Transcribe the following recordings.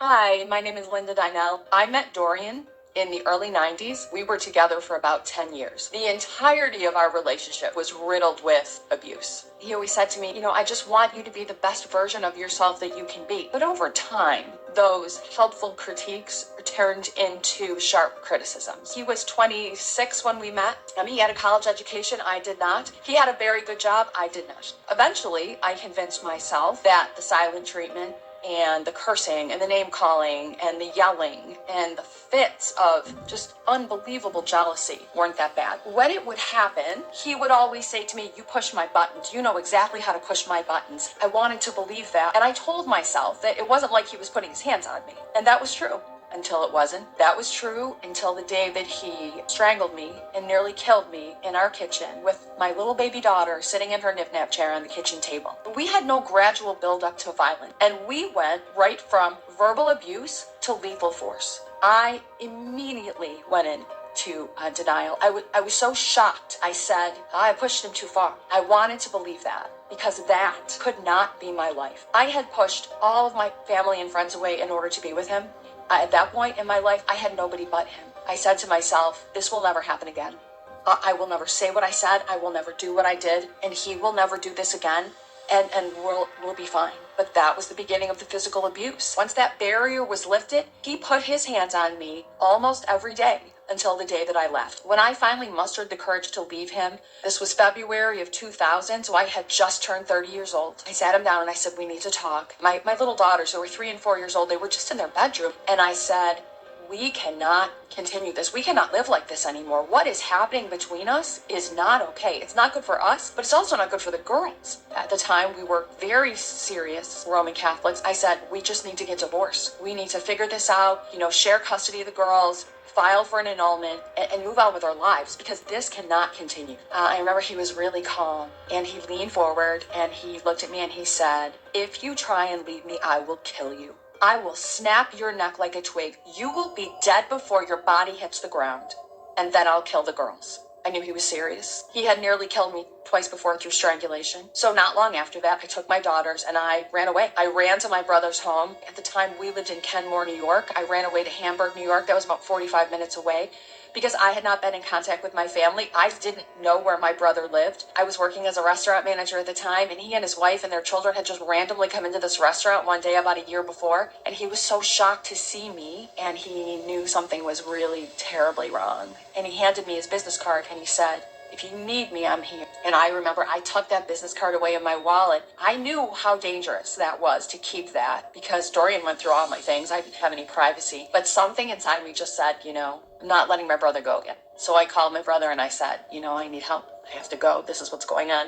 Hi, my name is Linda Dinell. I met Dorian in the early 90s. We were together for about 10 years. The entirety of our relationship was riddled with abuse. He always said to me, I just want you to be the best version of yourself that you can be. But over time, those helpful critiques turned into sharp criticisms. He was 26 when we met. He had a college education. I did not. He had a very good job. I did not. Eventually, I convinced myself that the silent treatment and the cursing and the name calling and the yelling and the fits of just unbelievable jealousy weren't that bad. When it would happen, he would always say to me, "You push my buttons. You know exactly how to push my buttons." I wanted to believe that. And I told myself that it wasn't like he was putting his hands on me. And that was true. Until it wasn't. That was true until the day that he strangled me and nearly killed me in our kitchen with my little baby daughter sitting in her nip-nap chair on the kitchen table. We had no gradual build-up to violence, and we went right from verbal abuse to lethal force. I immediately went into denial. I was so shocked. I said, I pushed him too far. I wanted to believe that, because that could not be my life. I had pushed all of my family and friends away in order to be with him. At that point in my life, I had nobody but him. I said to myself, this will never happen again. I will never say what I said. I will never do what I did. And he will never do this again. And we'll be fine. But that was the beginning of the physical abuse. Once that barrier was lifted, he put his hands on me almost every day until the day that I left. When I finally mustered the courage to leave him, this was February of 2000, so I had just turned 30 years old. I sat him down and I said, we need to talk. My little daughters, who were 3 and 4 years old, they were just in their bedroom. And I said, we cannot continue this. We cannot live like this anymore. What is happening between us is not okay. It's not good for us, but it's also not good for the girls. At the time, we were very serious Roman Catholics. I said, we just need to get divorced. We need to figure this out, share custody of the girls, file for an annulment, and move on with our lives, because this cannot continue. I remember he was really calm, and he leaned forward, and he looked at me, and he said, if you try and leave me, I will kill you. I will snap your neck like a twig. You will be dead before your body hits the ground, and then I'll kill the girls. I knew he was serious. He had nearly killed me twice before through strangulation. So not long after that, I took my daughters and I ran away. I ran to my brother's home. At the time, we lived in Kenmore, New York. I ran away to Hamburg, New York. That was about 45 minutes away. Because I had not been in contact with my family, I didn't know where my brother lived. I was working as a restaurant manager at the time, and he and his wife and their children had just randomly come into this restaurant one day about a year before, and he was so shocked to see me, and he knew something was really terribly wrong. And he handed me his business card, and he said, if you need me, I'm here. And I remember I tucked that business card away in my wallet. I knew how dangerous that was to keep that, because Dorian went through all my things. I didn't have any privacy. But something inside me just said, I'm not letting my brother go again. So I called my brother and I said, I need help. I have to go. This is what's going on.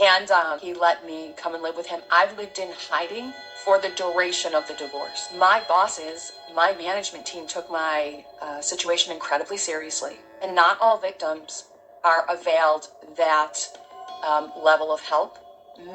And he let me come and live with him. I've lived in hiding for the duration of the divorce. My bosses, my management team took my situation incredibly seriously. And not all victims are availed that level of help.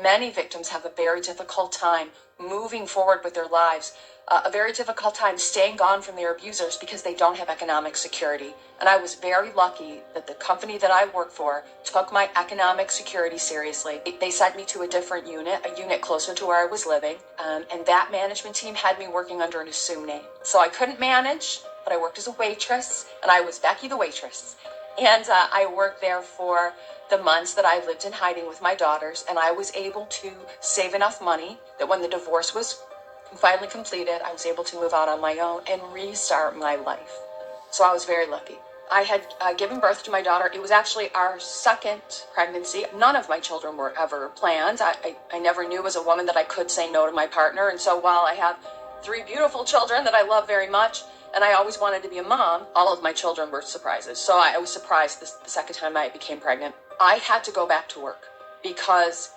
Many victims have a very difficult time moving forward with their lives, a very difficult time staying gone from their abusers because they don't have economic security. And I was very lucky that the company that I work for took my economic security seriously. They sent me to a different unit, a unit closer to where I was living, and that management team had me working under an assumed name. So I couldn't manage, but I worked as a waitress, and I was Becky the waitress. And I worked there for the months that I lived in hiding with my daughters, and I was able to save enough money that when the divorce was finally completed, I was able to move out on my own and restart my life. So I was very lucky. I had given birth to my daughter. It was actually our second pregnancy. None of my children were ever planned. I never knew as a woman that I could say no to my partner. And so while I have 3 beautiful children that I love very much, and I always wanted to be a mom, all of my children were surprises. So I was surprised the second time I became pregnant. I had to go back to work because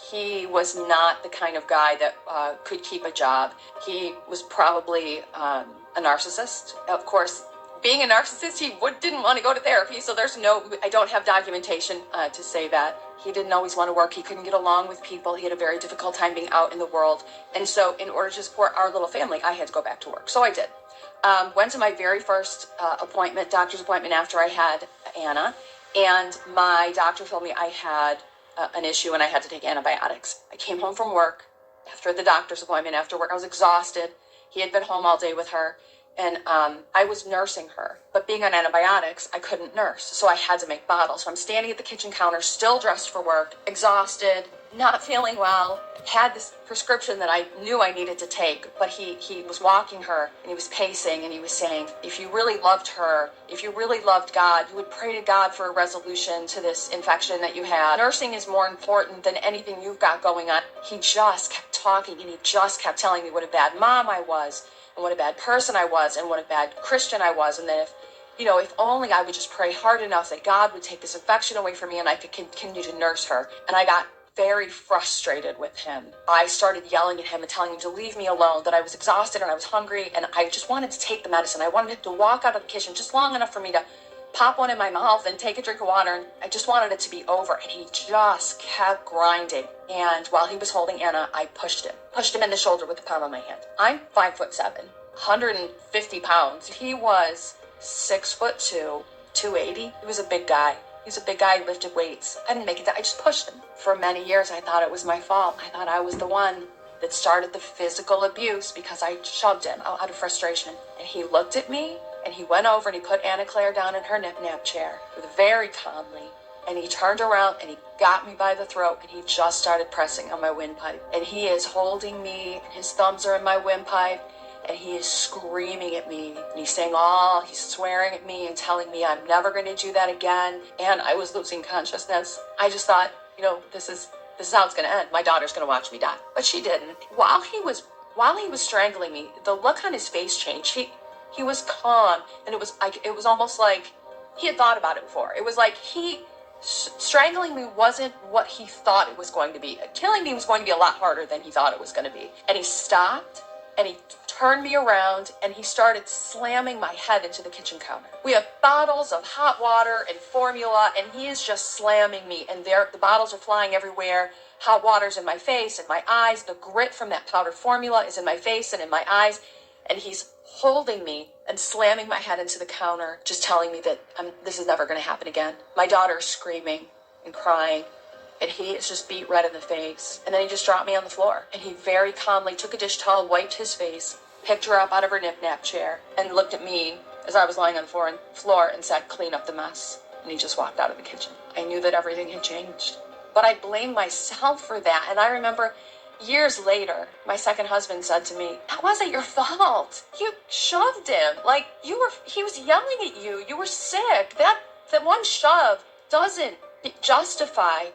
he was not the kind of guy that could keep a job. He was probably a narcissist. Of course, being a narcissist, he didn't want to go to therapy, so I don't have documentation to say that. He didn't always want to work. He couldn't get along with people. He had a very difficult time being out in the world. And so in order to support our little family, I had to go back to work. So I did. Went to my very first doctor's appointment after I had Anna, and my doctor told me I had an issue and I had to take antibiotics. I came home from work after the doctor's appointment, after work. I was exhausted, He had been home all day with her, and I was nursing her. But being on antibiotics, I couldn't nurse, so I had to make bottles. So I'm standing at the kitchen counter, still dressed for work, exhausted, not feeling well, had this prescription that I knew I needed to take, but he was walking her, and he was pacing, and he was saying, if you really loved her, if you really loved God, you would pray to God for a resolution to this infection that you had. Nursing is more important than anything you've got going on. He just kept talking, and he just kept telling me what a bad mom I was, and what a bad person I was, and what a bad Christian I was, and that if only I would just pray hard enough that God would take this infection away from me and I could continue to nurse her. And I got very frustrated with him. I started yelling at him and telling him to leave me alone, that I was exhausted and I was hungry, and I just wanted to take the medicine. I wanted him to walk out of the kitchen just long enough for me to pop one in my mouth and take a drink of water, and I just wanted it to be over, and he just kept grinding. And while he was holding Anna, I pushed him in the shoulder with the palm of my hand. I'm 5'7", 150 pounds. He was 6'2", 280. He was a big guy. He's a big guy, lifted weights. I didn't make it. I just pushed him. For many years, I thought it was my fault. I thought I was the one that started the physical abuse because I shoved him out of frustration. And he looked at me, and he went over and he put Anna Claire down in her nap chair very calmly. And he turned around and he got me by the throat, and he just started pressing on my windpipe. And he is holding me, and his thumbs are in my windpipe, and he is screaming at me, and he's swearing at me and telling me I'm never going to do that again. And I was losing consciousness. I just thought, this is how it's going to end. My daughter's going to watch me die. But she didn't. While he was strangling me, the look on his face changed. He was calm, and it was almost like he had thought about it before. It was like strangling me wasn't what he thought it was going to be. Killing me was going to be a lot harder than he thought it was going to be. And he stopped, and he turned me around, and he started slamming my head into the kitchen counter. We have bottles of hot water and formula, and he is just slamming me, and the bottles are flying everywhere. Hot water's in my face and my eyes. The grit from that powdered formula is in my face and in my eyes, and he's holding me and slamming my head into the counter, just telling me that this is never going to happen again. My daughter is screaming and crying, and he is just beat red in the face. And then he just dropped me on the floor, and he very calmly took a dish towel, wiped his face, picked her up out of her nap chair, and looked at me as I was lying on the floor and said, "Clean up the mess." And he just walked out of the kitchen. I knew that everything had changed, but I blamed myself for that. And I remember years later, my second husband said to me, "That wasn't your fault. You shoved him. He was yelling at you. You were sick. That one shove doesn't justify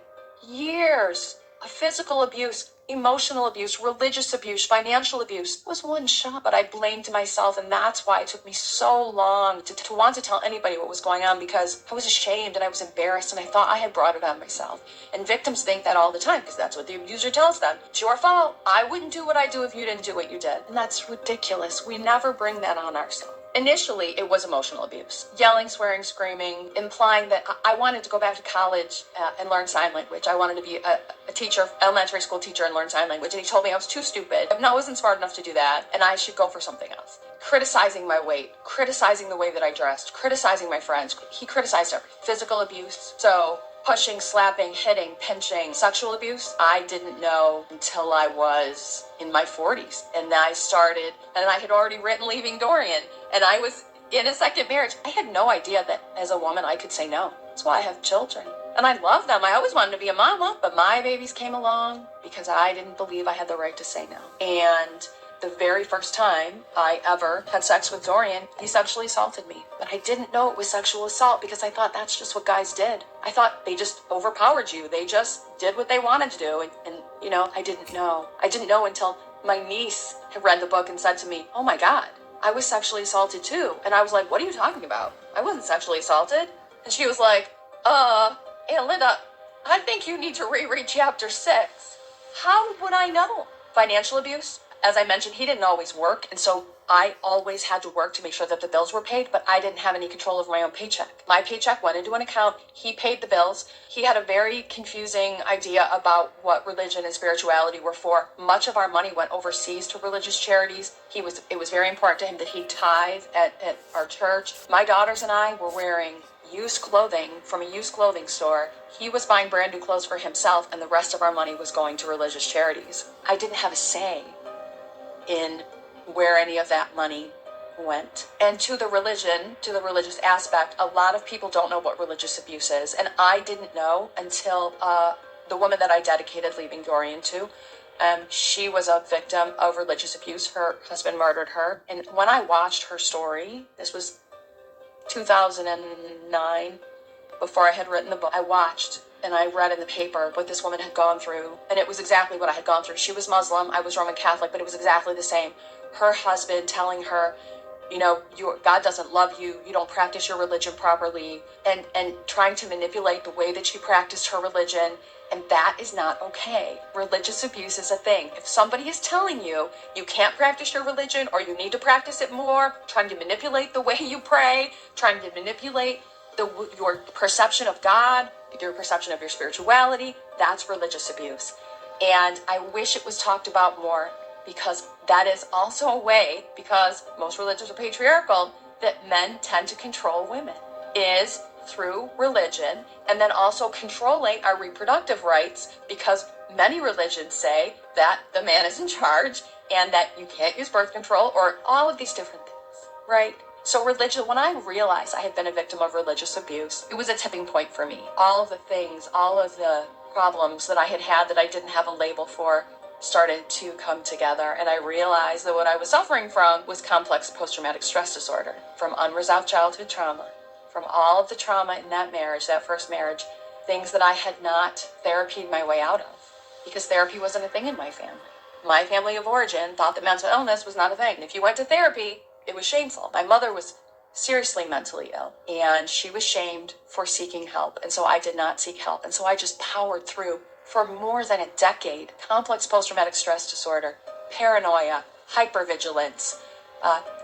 years of physical abuse, emotional abuse, religious abuse, financial abuse." It was one shot, but I blamed myself, and that's why it took me so long to want to tell anybody what was going on, because I was ashamed and I was embarrassed, and I thought I had brought it on myself. And victims think that all the time, because that's what the abuser tells them. It's your fault. I wouldn't do what I do if you didn't do what you did. And that's ridiculous. We never bring that on ourselves. Initially, it was emotional abuse. Yelling, swearing, screaming, implying that I wanted to go back to college and learn sign language. I wanted to be a teacher, elementary school teacher, and learn sign language. And he told me I was too stupid. No, I wasn't smart enough to do that, and I should go for something else. Criticizing my weight, criticizing the way that I dressed, criticizing my friends. He criticized everything. Physical abuse. So pushing, slapping, hitting, pinching, sexual abuse, I didn't know until I was in my 40s. And I had already written Leaving Dorian, and I was in a second marriage. I had no idea that as a woman I could say no. That's why I have children. And I love them. I always wanted to be a mama, but my babies came along because I didn't believe I had the right to say no. And the very first time I ever had sex with Dorian, he sexually assaulted me. But I didn't know it was sexual assault because I thought that's just what guys did. I thought they just overpowered you. They just did what they wanted to do. And I didn't know. I didn't know until my niece had read the book and said to me, "Oh my God, I was sexually assaulted too." And I was like, "What are you talking about? I wasn't sexually assaulted." And she was like, "Aunt Linda, I think you need to reread chapter 6. How would I know?" Financial abuse. As I mentioned, he didn't always work, and so I always had to work to make sure that the bills were paid, but I didn't have any control over my own paycheck. My paycheck went into an account. He paid the bills. He had a very confusing idea about what religion and spirituality were for. Much of our money went overseas to religious charities. It was very important to him that he tithe at our church. My daughters and I were wearing used clothing from a used clothing store. He was buying brand new clothes for himself, and the rest of our money was going to religious charities. I didn't have a say in where any of that money went. And to the religious aspect, a lot of people don't know what religious abuse is. And I didn't know until the woman that I dedicated Leaving Dorian to, she was a victim of religious abuse. Her husband murdered her. And when I watched her story, this was 2009, before I had written the book, I watched and I read in the paper what this woman had gone through. And it was exactly what I had gone through. She was Muslim, I was Roman Catholic, but it was exactly the same. Her husband telling her, God doesn't love you, you don't practice your religion properly, and trying to manipulate the way that she practiced her religion. And that is not okay. Religious abuse is a thing. If somebody is telling you you can't practice your religion or you need to practice it more, trying to manipulate the way you pray, trying to manipulate your perception of God, your perception of your spirituality, that's religious abuse. And I wish it was talked about more, because that is also a way, because most religions are patriarchal, that men tend to control women, is through religion, and then also controlling our reproductive rights, because many religions say that the man is in charge and that you can't use birth control or all of these different things, right? So religion, when I realized I had been a victim of religious abuse, it was a tipping point for me. All of the things, all of the problems that I had that I didn't have a label for started to come together, and I realized that what I was suffering from was complex post-traumatic stress disorder, from unresolved childhood trauma, from all of the trauma in that marriage, that first marriage, things that I had not therapied my way out of, because therapy wasn't a thing in my family. My family of origin thought that mental illness was not a thing. If you went to therapy, it was shameful. My mother was seriously mentally ill, and she was shamed for seeking help, and so I did not seek help, and so I just powered through for more than a decade. Complex post-traumatic stress disorder, paranoia, hypervigilance,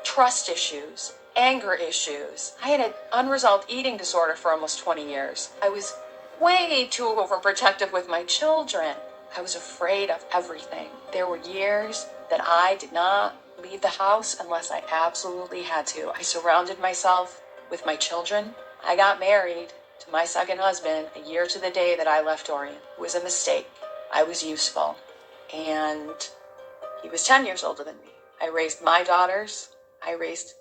trust issues, anger issues. I had an unresolved eating disorder for almost 20 years. I was way too overprotective with my children. I was afraid of everything. There were years that I did not leave the house unless I absolutely had to. I surrounded myself with my children. I got married to my second husband a year to the day that I left Dorian. It was a mistake. I was useful. And he was 10 years older than me. I raised my daughters. I raised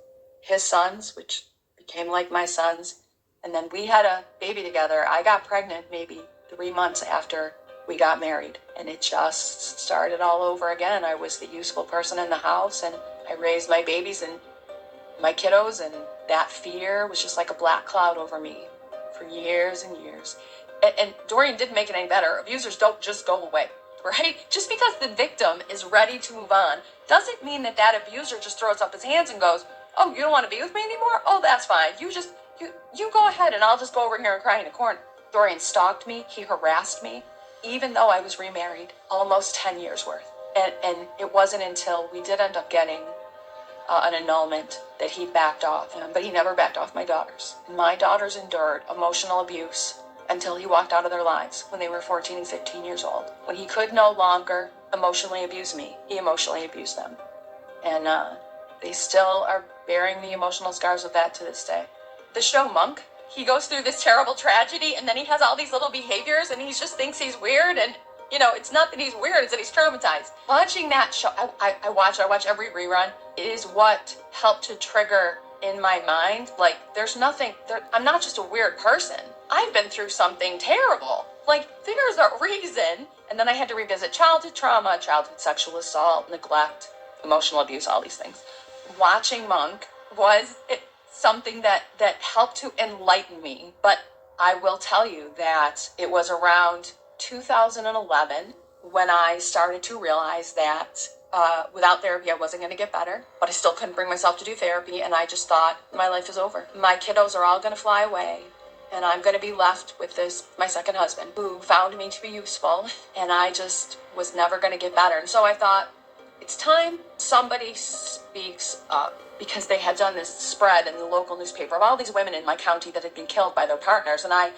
his sons, which became like my sons. And then we had a baby together. I got pregnant maybe 3 months after we got married. And it just started all over again. I was the useful person in the house, and I raised my babies and my kiddos, and that fear was just like a black cloud over me for years and years. And Dorian didn't make it any better. Abusers don't just go away, right? Just because the victim is ready to move on doesn't mean that that abuser just throws up his hands and goes, oh, you don't want to be with me anymore? Oh, that's fine. You go ahead, and I'll just go over here and cry in a corner. Dorian stalked me. He harassed me, even though I was remarried, almost 10 years worth. And it wasn't until we did end up getting an annulment that he backed off. But he never backed off my daughters. My daughters endured emotional abuse until he walked out of their lives when they were 14 and 15 years old. When he could no longer emotionally abuse me, he emotionally abused them. And they still are bearing the emotional scars of that to this day. The show Monk, he goes through this terrible tragedy, and then he has all these little behaviors, and he just thinks he's weird, and it's not that he's weird, it's that he's traumatized. Watching that show, I watch every rerun. It is what helped to trigger in my mind, like, there's nothing, I'm not just a weird person. I've been through something terrible. Like, there's a reason. And then I had to revisit childhood trauma, childhood sexual assault, neglect, emotional abuse, all these things. Watching Monk was something that helped to enlighten me. But I will tell you that it was around 2011 when I started to realize that without therapy, I wasn't going to get better, but I still couldn't bring myself to do therapy. And I just thought, my life is over. My kiddos are all going to fly away, and I'm going to be left with my second husband, who found me to be useful, and I just was never going to get better. And so I thought, it's time somebody speaks up, because they had done this spread in the local newspaper of all these women in my county that had been killed by their partners. And I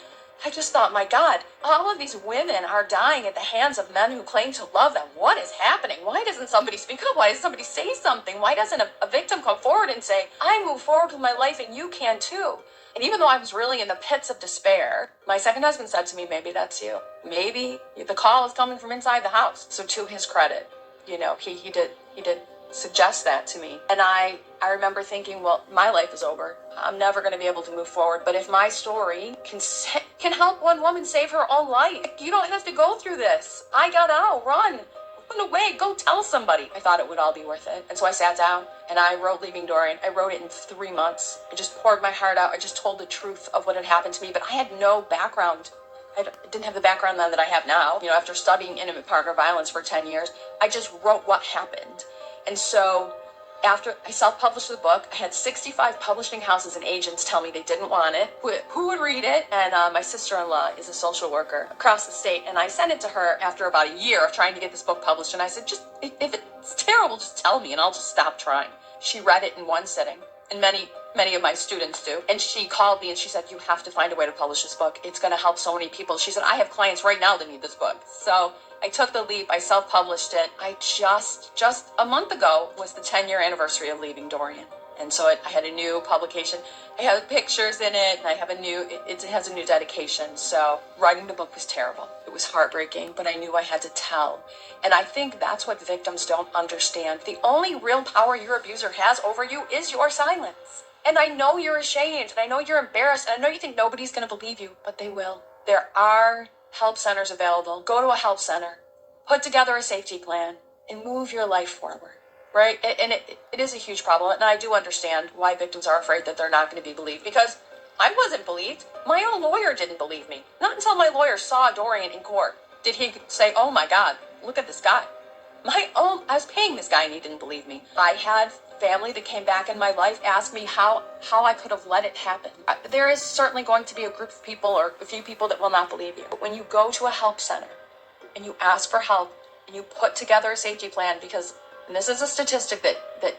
just thought, my God, all of these women are dying at the hands of men who claim to love them. What is happening? Why doesn't somebody speak up? Why doesn't somebody say something? Why doesn't a victim come forward and say, I move forward with my life and you can too? And even though I was really in the pits of despair, my second husband said to me, maybe that's you. Maybe the call is coming from inside the house. So to his credit, he did suggest that to me. And I remember thinking, well, my life is over. I'm never going to be able to move forward. But if my story can help one woman save her own life, you don't have to go through this. I got out, run away, go tell somebody. I thought it would all be worth it. And so I sat down and I wrote Leaving Dorian. I wrote it in 3 months. I just poured my heart out. I just told the truth of what had happened to me, but I had no background. I didn't have the background then that I have now. After studying intimate partner violence for 10 years, I just wrote what happened. And so after I self-published the book, I had 65 publishing houses and agents tell me they didn't want it. Who would read it? And my sister-in-law is a social worker across the state. And I sent it to her after about a year of trying to get this book published. And I said, just if it's terrible, just tell me and I'll just stop trying. She read it in one sitting. And many of my students do. And she called me and she said, you have to find a way to publish this book. It's going to help so many people. She said, I have clients right now that need this book. So I took the leap. I self-published it. I just a month ago was the 10-year anniversary of Leaving Dorian. And so I had a new publication. I have pictures in it, and I have it has a new dedication. So writing the book was terrible. It was heartbreaking, but I knew I had to tell. And I think that's what victims don't understand. The only real power your abuser has over you is your silence. And I know you're ashamed, and I know you're embarrassed, and I know you think nobody's going to believe you, but they will. There are help centers available. Go to a help center, put together a safety plan, and move your life forward. Right? And it is a huge problem. And I do understand why victims are afraid that they're not going to be believed, because I wasn't believed. My own lawyer didn't believe me. Not until my lawyer saw Dorian in court did he say, oh my God, look at this guy. I was paying this guy and he didn't believe me. I had family that came back in my life ask me how I could have let it happen. There is certainly going to be a group of people or a few people that will not believe you. But when you go to a help center and you ask for help and you put together a safety plan, because and this is a statistic that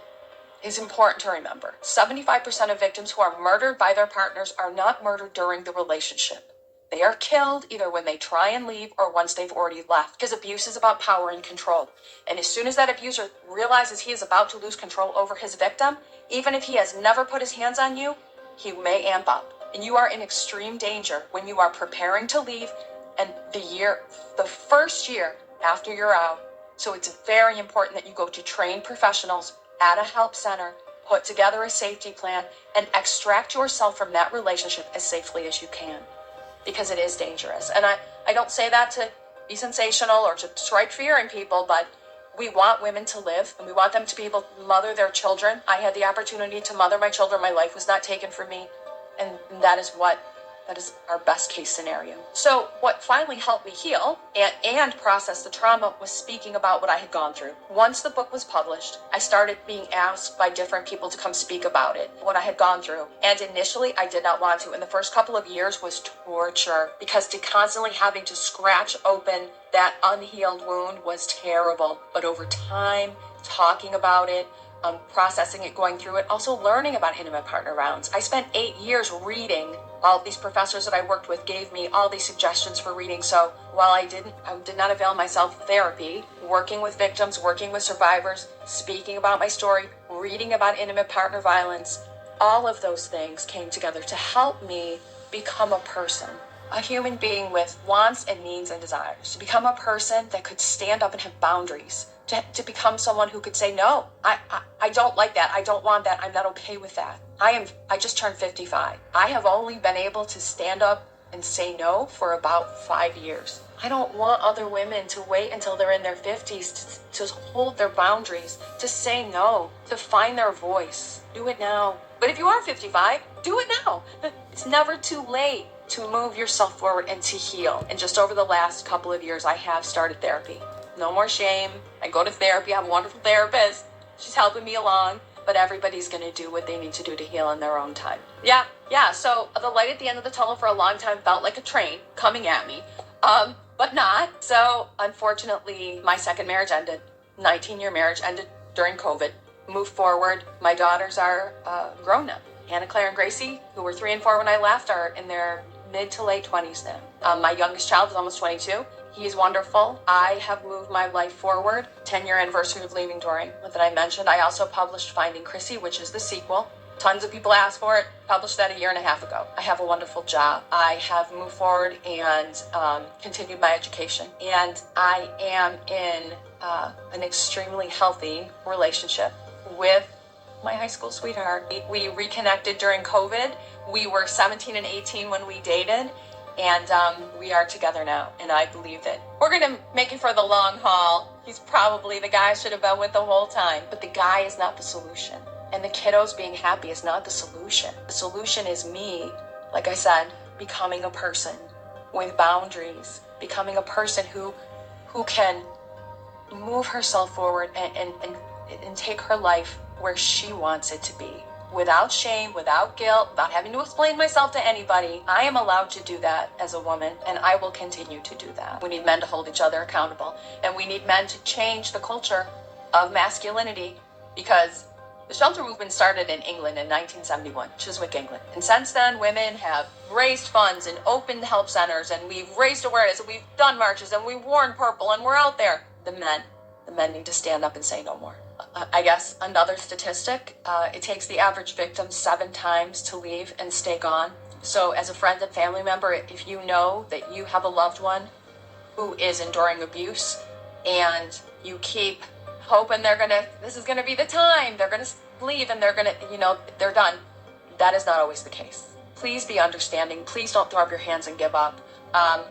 is important to remember. 75% of victims who are murdered by their partners are not murdered during the relationship. They are killed either when they try and leave or once they've already left, because abuse is about power and control. And as soon as that abuser realizes he is about to lose control over his victim, even if he has never put his hands on you, he may amp up. And you are in extreme danger when you are preparing to leave and the first year after you're out. So it's very important that you go to trained professionals at a help center, put together a safety plan, and extract yourself from that relationship as safely as you can, because it is dangerous. And I don't say that to be sensational or to strike fear in people, but we want women to live and we want them to be able to mother their children. I had the opportunity to mother my children. My life was not taken from me. And that is our best case scenario. So what finally helped me heal and process the trauma was speaking about what I had gone through. Once the book was published, I started being asked by different people to come speak about it, what I had gone through. And initially, I did not want to. And the first couple of years was torture, because constantly having to scratch open that unhealed wound was terrible. But over time, talking about it, processing it, going through it, also learning about intimate partner violence. I spent 8 years reading. All these professors that I worked with gave me all these suggestions for reading. So while I did not avail myself of therapy, working with victims, working with survivors, speaking about my story, reading about intimate partner violence, all of those things came together to help me become a person, a human being with wants and needs and desires, to become a person that could stand up and have boundaries, to become someone who could say, no, I don't like that. I don't want that. I'm not okay with that. I just turned 55. I have only been able to stand up and say no for about 5 years. I don't want other women to wait until they're in their 50s to hold their boundaries, to say no, to find their voice. Do it now. But if you are 55, do it now. It's never too late to move yourself forward and to heal. And just over the last couple of years, I have started therapy. No more shame. I go to therapy. I have a wonderful therapist. She's helping me along. But everybody's going to do what they need to do to heal in their own time. Yeah. So the light at the end of the tunnel for a long time felt like a train coming at me, but not. So unfortunately, my second marriage ended. 19-year marriage ended during COVID. Moved forward. My daughters are grown now. Hannah, Claire, and Gracie, who were 3 and 4 when I left, are in their mid to late 20s now. My youngest child is almost 22. He's wonderful. I have moved my life forward. 10-year anniversary of Leaving Dorian that I mentioned. I also published Finding Chrissy, which is the sequel. Tons of people asked for it. Published that 1.5 years ago. I have a wonderful job. I have moved forward and continued my education. And I am in an extremely healthy relationship with my high school sweetheart. We reconnected during COVID. We were 17 and 18 when we dated. And we are together now. And I believe that we're going to make it for the long haul. He's probably the guy I should have been with the whole time. But the guy is not the solution. And the kiddos being happy is not the solution. The solution is me, like I said, becoming a person with boundaries, becoming a person who can move herself forward and take her life where she wants it to be. Without shame, without guilt, without having to explain myself to anybody. I am allowed to do that as a woman, and I will continue to do that. We need men to hold each other accountable, and we need men to change the culture of masculinity, because the shelter movement started in England in 1971, Chiswick, England. And since then, women have raised funds and opened help centers, and we've raised awareness, and we've done marches, and we've worn purple, and we're out there. The men need to stand up and say no more. I guess another statistic, it takes the average victim 7 times to leave and stay gone. So as a friend and family member, if you know that you have a loved one who is enduring abuse and you keep hoping this is gonna be the time, they're gonna leave and they're done. That is not always the case. Please be understanding. Please don't throw up your hands and give up.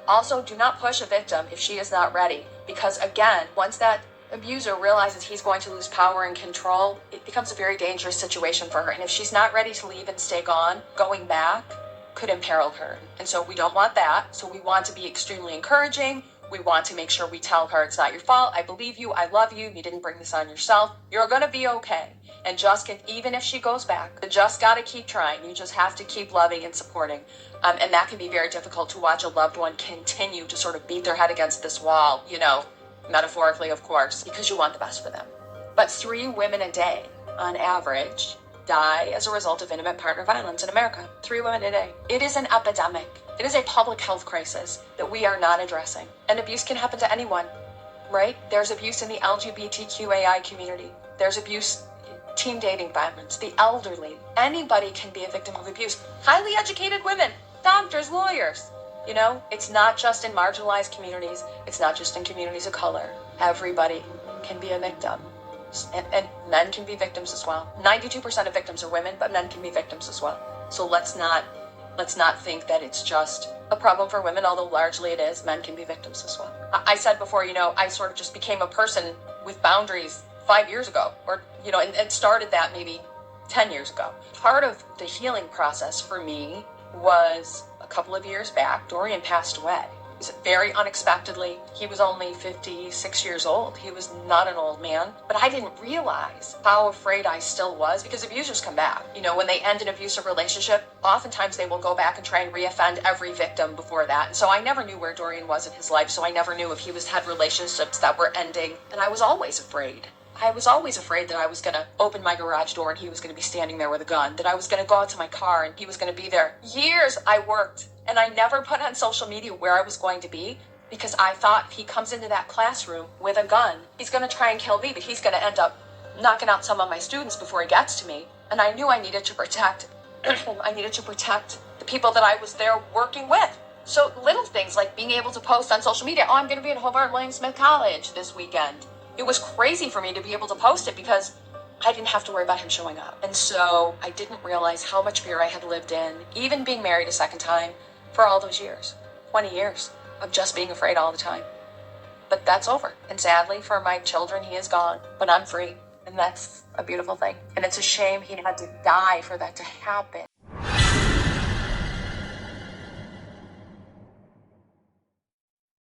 Also, do not push a victim if she is not ready, because again, once that abuser realizes he's going to lose power and control, it becomes a very dangerous situation for her. And if she's not ready to leave and stay gone, going back could imperil her. And so we don't want that. So we want to be extremely encouraging. We want to make sure we tell her it's not your fault. I believe you. I love you. You didn't bring this on yourself. You're going to be okay. And even if she goes back, you just got to keep trying. You just have to keep loving and supporting. And that can be very difficult to watch a loved one continue to sort of beat their head against this wall, metaphorically, of course, because you want the best for them. But 3 women a day, on average, die as a result of intimate partner violence in America. 3 women a day. It is an epidemic. It is a public health crisis that we are not addressing. And abuse can happen to anyone, right? There's abuse in the LGBTQAI community. There's abuse, teen dating violence, the elderly. Anybody can be a victim of abuse. Highly educated women, doctors, lawyers. It's not just in marginalized communities. It's not just in communities of color. Everybody can be a victim. And men can be victims as well. 92% of victims are women, but men can be victims as well. So let's not think that it's just a problem for women, although largely it is. Men can be victims as well. I said before, I sort of just became a person with boundaries 5 years ago, and started that maybe 10 years ago. Part of the healing process for me was a couple of years back. Dorian passed away. It was very unexpectedly. He was only 56 years old. He was not an old man. But I didn't realize how afraid I still was, because abusers come back. When they end an abusive relationship, oftentimes they will go back and try and reoffend every victim before that. And so I never knew where Dorian was in his life. So I never knew if he had relationships that were ending. And I was always afraid. I was always afraid that I was going to open my garage door and he was going to be standing there with a gun, that I was going to go out to my car and he was going to be there. Years I worked, and I never put on social media where I was going to be, because I thought if he comes into that classroom with a gun, he's going to try and kill me, but he's going to end up knocking out some of my students before he gets to me. And I knew I needed to protect the people that I was there working with. So little things like being able to post on social media, I'm going to be at Hobart William Smith College this weekend. It was crazy for me to be able to post it because I didn't have to worry about him showing up. And so I didn't realize how much fear I had lived in, even being married a second time, for all those years, 20 years of just being afraid all the time. But that's over. And sadly for my children, he is gone, but I'm free. And that's a beautiful thing. And it's a shame he had to die for that to happen.